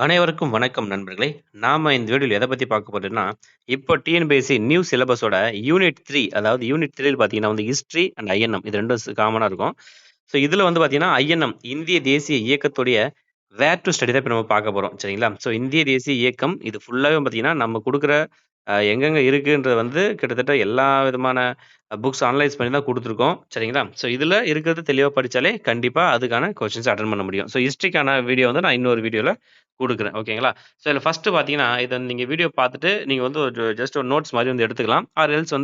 அனைவருக்கும் வணக்கம் நண்பர்களே. நாம இந்த வீடியோல எத பத்தி பார்க்க போறோம்னா, இப்போ டிஎன்பிஎஸ்சி நியூ சிலபஸோட யூனிட் 3 அதாவது யூனிட் 3ல பார்த்தீங்கன்னா ஹிஸ்டரி அண்ட் ஐஎன்எம் இது 2ம் காமனா இருக்கும். ஸோ இதுல பார்த்தீங்கன்னா, ஐஎன்எம் இந்திய தேசிய இயக்கத்துடைய வேர் டூ ஸ்டடி தான் இப்ப நம்ம பார்க்க போறோம். சரிங்களா? ஸோ இந்திய தேசிய இயக்கம் இது ஃபுல்லாவே பார்த்தீங்கன்னா, நம்ம குடுக்குற எங்கெங்க இருக்குன்றது கிட்டத்தட்ட எல்லா விதமான புக்ஸ் அனலைஸ் பண்ணி தான் குடுத்துருக்கோம். சரிங்களா? ஸோ இதுல இருக்கிறது தெளிவா படிச்சாலே கண்டிப்பா அதுக்கான கொஸ்டின்ஸ் அட்டெண்ட் பண்ண முடியும். ஸோ ஹிஸ்டரிக்கான வீடியோ நான் இன்னொரு வீடியோல குடுக்குறேன். ஓகேங்களா? ஸோ இதுல ஃபர்ஸ்ட்டு பார்த்தீங்கன்னா, இத நீங்க வீடியோ பார்த்துட்டு நீங்க ஒரு ஜஸ்ட் ஒரு நோட்ஸ் மாரி எடுத்துக்கலாம். ஆர் எல்ஸ்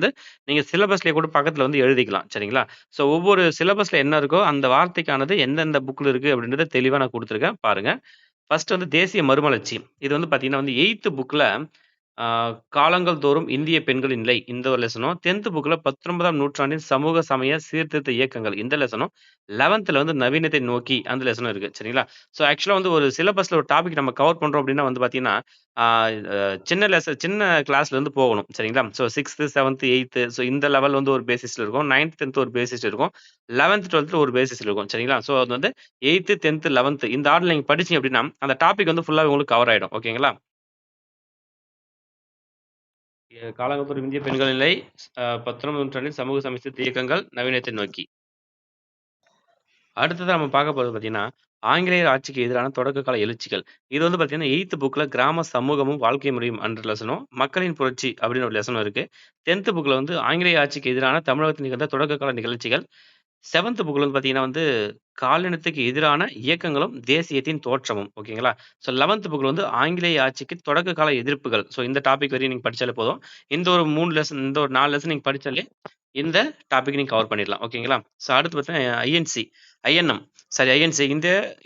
நீங்க சிலபஸ்லயே கூட பக்கத்துல எழுதிக்கலாம். சரிங்களா? ஸோ ஒவ்வொரு சிலபஸ்ல என்ன இருக்கோ, அந்த வார்த்தைக்கானது எந்தெந்த புக்ல இருக்கு அப்படின்றத தெளிவா நான் குடுத்துருக்கேன். பாருங்க. ஃபர்ஸ்ட் தேசிய மறுமலர்ச்சி. இது பார்த்தீங்கன்னா 8த் புக்ல ஆ காலங்கள் தோறும் இந்திய பெண்களின் நிலை இந்த ஒரு லெசனும், 10த் புக்ல 19ஆம் நூற்றாண்டின் சமூக சமய சீர்திருத்த இயக்கங்கள் இந்த லெசனும், 11த்ல நவீனத்தை நோக்கி அந்த லெசனும் இருக்கு. சரிங்களா? ஸோ ஆக்சுவலா ஒரு சிலபஸ்ல ஒரு டாபிக் நம்ம கவர் பண்றோம் அப்படின்னா பார்த்தீங்கன்னா, ஆ அ சின்ன கிளாஸ்ல போகணும். சரிங்களா? ஸோ 6த், 7த், 8த் ஸோ இந்த லெவல் ஒரு பேசிஸ்ல இருக்கும். 9த், 10த் ஒரு பேசிஸ் இருக்கும். 11த், 12த் ஒரு பேசிஸ்ல இருக்கும். சரிங்களா? ஸோ அது 8த், 10த், 11த் இந்த ஆர்டர்ல நீங்க படிச்சீங்க அப்படின்னா, அந்த டாபிக் ஃபுல்லாவே உங்களுக்கு கவர் ஆயிடும். ஓகேங்களா? காலங்காலத்தோறும் இந்திய பெண்கள் நிலை 19ஆம் நூற்றாண்டின் சமூக சமஸ்டித் இயக்கங்கள் நவீனத்தை நோக்கி. அடுத்ததா நம்ம பார்க்க போறது பார்த்தீங்கன்னா, ஆங்கிலேயர் ஆட்சிக்கு எதிரான தொடக்க கால எழுச்சிகள். இது பார்த்தீங்கன்னா 8த் புக்ல கிராம சமூகமும், வாழ்க்கை முறையும் என்ற லெசனும், மக்களின் புரட்சி அப்படின்னு ஒரு லெசனும் இருக்கு. 10த் புக்ல ஆங்கிலேய ஆட்சிக்கு எதிரான தமிழகத்தில் நிகழ்ந்த தொடக்க கால நிகழ்ச்சிகள். 7த் புக்ல பார்த்தீங்கன்னா காலினத்துக்கு எதிரான இயக்கங்களும், தேசியத்தின் தோற்றமும். ஓகேங்களா? ஸோ 11த் புக்ல ஆங்கிலேய ஆட்சிக்கு தொடக்க கால எதிர்ப்புகள். ஸோ இந்த டாபிக் வரையும் நீங்க படிச்சாலே போதும். இந்த ஒரு 3 லெசன் இந்த ஒரு 4 லெசன் நீங்க படிச்சாலே இந்த டாபிக் நீங்க கவர் பண்ணிடலாம். ஓகேங்களா? ஸோ அடுத்து பார்த்தீங்கன்னா INC, INM sorry INC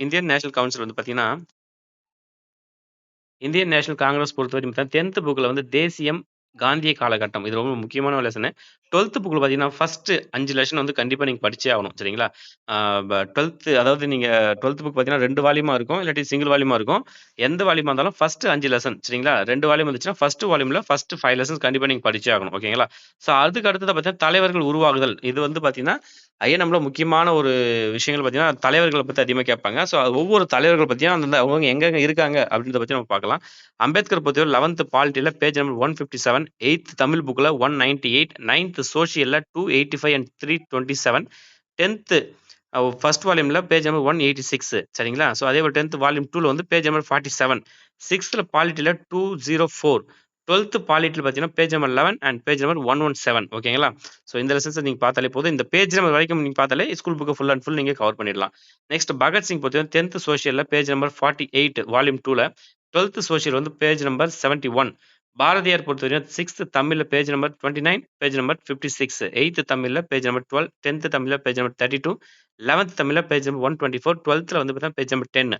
Indian national council பார்த்தீங்கன்னா இந்தியன் நேஷனல் காங்கிரஸ் பொறுத்தவரைக்கும் 10த் புக்ல தேசியம், காந்திய காலகட்டம். இது ரொம்ப முக்கியமான லெசனு. 12த் புக்ல பார்த்தீங்கன்னா, ஃபர்ஸ்ட் 5 லெசன் கண்டிப்பா நீங்க படிச்சே ஆகணும். சரிங்களா? ஆ 12த் அதாவது நீங்க 12த் புக் பார்த்தீங்கன்னா 2 வால்யூமா இருக்கும். இல்லாட்டி சிங்கிள் வால்யூமா இருக்கும். எந்த வால்யூமா இருந்தாலும் ஃபர்ஸ்ட் 5 லெசன் சரிங்களா? 2 வால்யூம் இருந்துச்சுன்னா, ஃபர்ஸ்ட் வால்யூம்ல ஃபர்ஸ்ட் 5 லெசன்ஸ் கண்டிப்பா நீங்க படிச்சே ஆகணும். ஓகேங்களா? ஸோ அதுக்கு அடுத்ததா பார்த்தீங்கன்னா, தலைவர்கள் உருவாகுதல். இது பார்த்தீங்கன்னா, ஐஎன்எம்ல முக்கியமான ஒரு விஷயங்கள் பார்த்தீங்கன்னா, தலைவர்கள பத்தி அதிகமா கேட்பாங்க. ஸோ ஒவ்வொரு தலைவர்கள் பத்தியும் அந்தந்த அவங்க எங்கெங்க இருக்காங்க அப்படின்றத பத்தி நம்ம பார்க்கலாம். அம்பேத்கர் பொறுத்தவரை 11த் பாலிட்டில பேஜ் நம்பர் 157, 8த் தமிழ் புக்ல 198, 9த் சோசியல்ல 285 அண்ட் 327, 10த் ஃபர்ஸ்ட் வால்யூம்ல பேஜ் நம்பர் 186 சரிங்களா? ஸோ அதேபோல 10த் வால்யூம் 2ல பேஜ் நம்பர் 47, 6த்ல பாலிட்டில 204, 12த் பாலிட்டில பார்த்தீங்கன்னா page number 11 and page number 117 ஓகேங்களா? ஸோ இந்த லெசன்ஸ நீங்க பார்த்தாலே போதும். இந்த பேஜ் நம்பர் வரைக்கும் நீங்க பார்த்தாலே ஸ்கூல் புக்க ஃபுல் அண்ட் ஃபுல் நீங்க கவர் பண்ணிடலாம். நெக்ஸ்ட் பகத்சிங் பொறுத்தவரை 10த் சோசியல்ல பேஜ் நம்பர் 48 வால்யூம் 2ல 12th social page number 71. Bharathiyar பொறுத்தவரையும் 6th தமிழ்ல page number 29, page number 56. 8th தமிழ்ல பேஜ் நம்பர் 12, 10th தமிழ்ல பேஜ் நம்பர் 32, 11th தமிழ்ல பேஜ் நம்பர் 124, 12த்ல பார்த்தீங்கன்னா page number 10.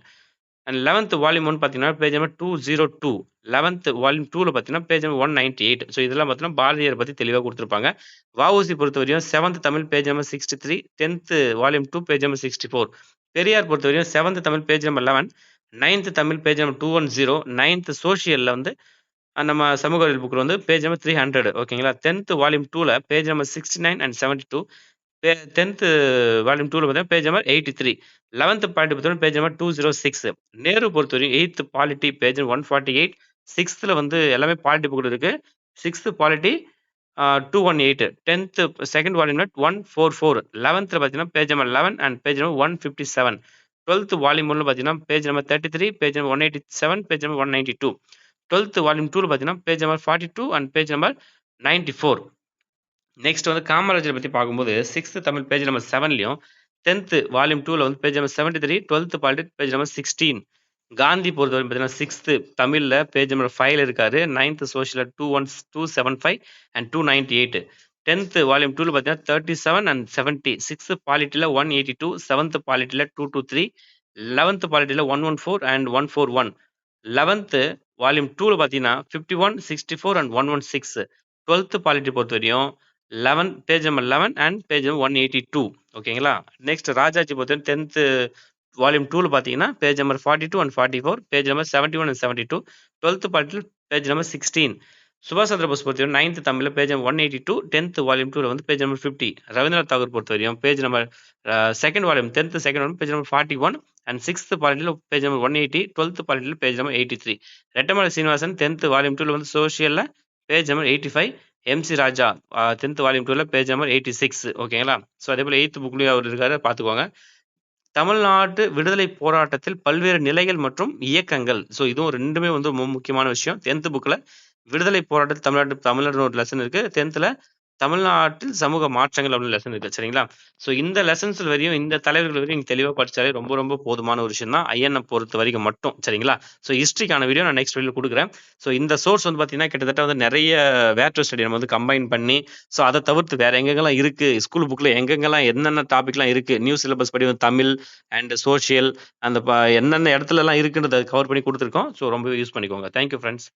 And 11th volume 1 பார்த்தீங்கன்னா பேஜ் நம்பர் 202. 11th வால்யூம் 2ல பார்த்தீங்கன்னா பேஜ் நம்பர் 198. ஸோ இதெல்லாம் பார்த்தீங்கன்னா பாரதியார் பத்தி தெளிவா குடுத்திருப்பாங்க. வ.உ.சி பொறுத்தவரையும் 7th Tamil page number 63, 10th volume 2 page number 64. Periyar பொறுத்தவரையும் 7th Tamil page number 11, 9th Tamil page number 210, 9th சோசியல்ல நம்ம சமூக அறிவியல் புக்ல பேஜ் நம்பர் 300 ஓகேங்களா? 10th வால்யூம் 2ல page number 69 and 72. 10th volume 2ல பார்த்தீங்கன்னா பேஜ் நம்பர் 83. 11th பாலிட்டி பொறுத்தவரை பேஜ் நம்பர் 206. நேரு பொறுத்தவரையும் 8th பாலிட்டி பேஜ் 148. 6த்ல எல்லாமே பாலிட்டி புக்ல இருக்கு. 6th polity 218. 10th second வால்யூம்ல 144. 11த்ல பார்த்தீங்கன்னா page number 11 and page number 157. 12th volume 1ல பார்த்தீங்கன்னா page number 33, page number 187, page number 192. 12th volume 2ல பார்த்தீங்கன்னா page number 42 and page number 94. Next Kamarajar பத்தி பார்க்கும்போது 6th தமிழ் பேஜ் நம்பர் 7லயும் 10th வால்யூம் 2ல page number 73, 12th polity page number 16. Gandhi பொறுத்தவரை பார்த்தீங்கன்னா 6th தமிழ்ல பேஜ் நம்பர் 5ல இருக்காரு. 9th சோசியல்ல 275 and 298. 10th வால்யூம் 2ல பார்த்தீங்கன்னா 37 அண்ட் 70. 6th பாலிட்டில 182, 7th பாலிட்டில 223, 11th பாலிட்டில 114 அண்ட் 141. 11th வால்யூம் 2ல பார்த்தீங்கன்னா 51, 64 அண்ட் 116. 12th பாலிட்டி பொறுத்தவரையும் 11 page number 11 and page number 182 ஓகேங்களா? நெக்ஸ்ட் ராஜாஜி பொறுத்தவரை 10th வால்யூம் 2ல பார்த்தீங்கன்னா page number 42 and 44, page number 71 and 72. 12th பாலிட்டில பேஜ் நம்பர் 16. சுபாஷ் சந்திர போஸ் பொறுத்தவரையும் 9th தமிழ்ல பேஜ் நம்பர் 182, 10th வால்யூம் 2ல வந்து பேஜ் நம்பர் 50. ரவீந்திரநாத் தாகூர் பொறுத்தவரையும் page number 2nd volume 10th second volume page number 41 and 6th பாலிட்டியில் பேஜ் நம்பர் 180, 12th பாலிட்டியில் page number 83. Rettamalai Srinivasan 10th volume 2ல வந்து சோஷியல்ல page number 85. M C Raja 10th volume 2ல பேஜ் நம்பர் 86. ஓகேங்களா? ஸோ அதே போல் 8th புக்லேயும் அவர் இருக்காரு, பார்த்துக்கோங்க. தமிழ்நாட்டு விடுதலை போராட்டத்தில் பல்வேறு நிலைகள் மற்றும் இயக்கங்கள். ஸோ இதுவும் ரெண்டுமே வந்து ரொம்ப முக்கியமான விஷயம். 10th புக்ல விடுதலை போராட்டத்தில் தமிழ்நாடுன்னு ஒரு லெசன் இருக்கு. 10th தமிழ்நாட்டில் சமூக மாற்றங்கள் அப்படின்னு லெசன் இருக்கு. சரிங்களா? ஸோ இந்த லெசன்ஸ் வரையும் இந்த தலைவர்கள் வரையும் நீங்க தெளிவா படிச்சாலே ரொம்ப ரொம்ப போதுமான ஒரு விஷயம் தான் ஐஎன்எம் பொறுத்த வரைக்கும் மட்டும். சரிங்களா? ஸோ ஹிஸ்ட்ரிக்கான வீடியோ நான் நெக்ஸ்ட் வீடியோல கொடுக்குறேன். ஸோ இந்த சோர்ஸ் வந்து பார்த்தீங்கன்னா கிட்டத்தட்ட வந்து நிறைய வேர் டு ஸ்டடி நம்ம வந்து கம்பைன் பண்ணி, ஸோ அதை தவிர்த்து வேற எங்கெங்கெல்லாம் இருக்கு, ஸ்கூல் புக்ல எங்கெங்கெல்லாம் என்னென்ன டாபிக்லாம் இருக்கு, நியூ சிலபஸ் படி வந்து தமிழ் அண்ட் சோஷியல் அந்த என்னென்ன இடத்துல எல்லாம் இருக்குன்றத கவர் பண்ணி கொடுத்துருக்கோம். ஸோ ரொம்ப யூஸ் பண்ணிக்கோங்க. Thank you friends.